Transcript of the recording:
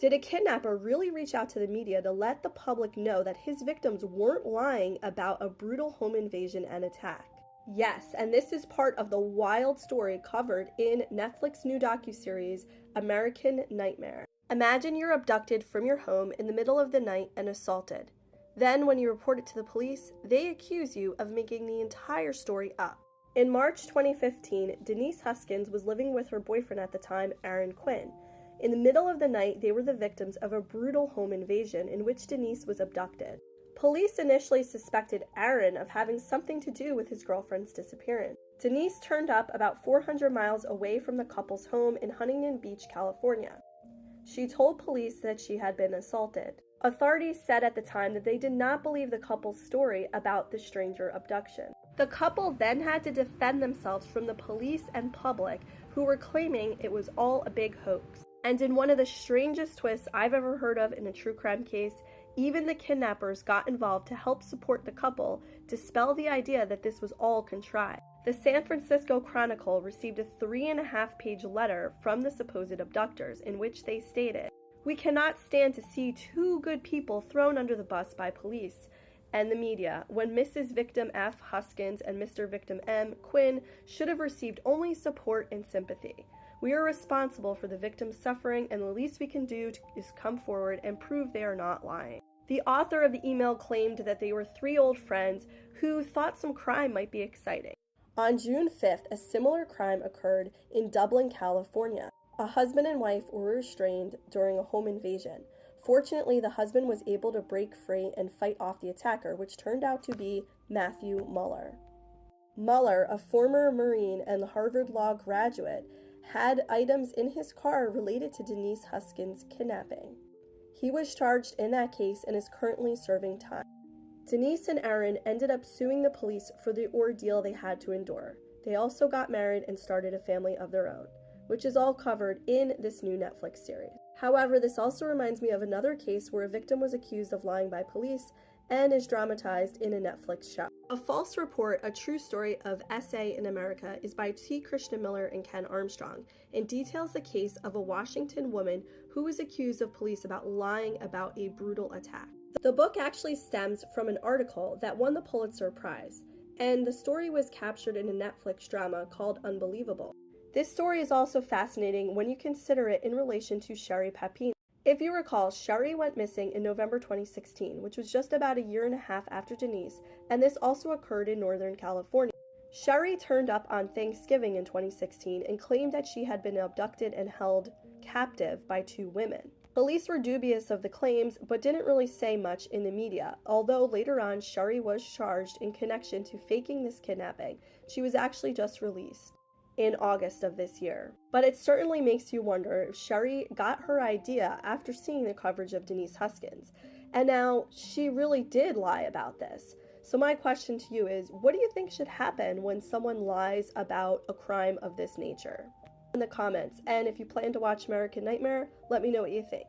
Did a kidnapper really reach out to the media to let the public know that his victims weren't lying about a brutal home invasion and attack? Yes, and this is part of the wild story covered in Netflix's new docuseries, American Nightmare. Imagine you're abducted from your home in the middle of the night and assaulted. Then, when you report it to the police, they accuse you of making the entire story up. In March 2015, Denise Huskins was living with her boyfriend at the time, Quinn. In the middle of the night, they were the victims of a brutal home invasion in which Denise was abducted. Police initially suspected Aaron of having something to do with his girlfriend's disappearance. Denise turned up about 400 miles away from the couple's home in Huntington Beach, California. She told police that she had been assaulted. Authorities said at the time that they did not believe the couple's story about the stranger abduction. The couple then had to defend themselves from the police and public who were claiming it was all a big hoax. And in one of the strangest twists I've ever heard of in a true crime case, even the kidnappers got involved to help support the couple, dispel the idea that this was all contrived. The San Francisco Chronicle received a 3.5-page letter from the supposed abductors in which they stated, "We cannot stand to see two good people thrown under the bus by police and the media, when Mrs. Victim F. Huskins and Mr. Victim M. Quinn should have received only support and sympathy. We are responsible for the victim's suffering, and the least we can do is come forward and prove they are not lying." The author of the email claimed that they were three old friends who thought some crime might be exciting. On June 5th, a similar crime occurred in Dublin, California. A husband and wife were restrained during a home invasion. Fortunately, the husband was able to break free and fight off the attacker, which turned out to be Matthew Muller. Muller, a former Marine and Harvard Law graduate, had items in his car related to Denise Huskins' kidnapping. He was charged in that case and is currently serving time. Denise and Aaron ended up suing the police for the ordeal they had to endure. They also got married and started a family of their own, which is all covered in this new Netflix series. However, this also reminds me of another case where a victim was accused of lying by police and is dramatized in a Netflix show. A False Report, A True Story of SA in America is by T. Christian Miller and Ken Armstrong and details the case of a Washington woman who was accused of police about lying about a brutal attack. The book actually stems from an article that won the Pulitzer Prize, and the story was captured in a Netflix drama called Unbelievable. This story is also fascinating when you consider it in relation to Sherri Papini. If you recall, Sherri went missing in November 2016, which was just about a year and a half after Denise, and this also occurred in Northern California. Sherri turned up on Thanksgiving in 2016 and claimed that she had been abducted and held captive by two women. Police were dubious of the claims, but didn't really say much in the media, although later on Sherri was charged in connection to faking this kidnapping. She was actually just released in August of this year. But it certainly makes you wonder if Sherri got her idea after seeing the coverage of Denise Huskins, and now she really did lie about this. So my question to you is, what do you think should happen when someone lies about a crime of this nature? In the comments, and if you plan to watch American Nightmare, let me know what you think.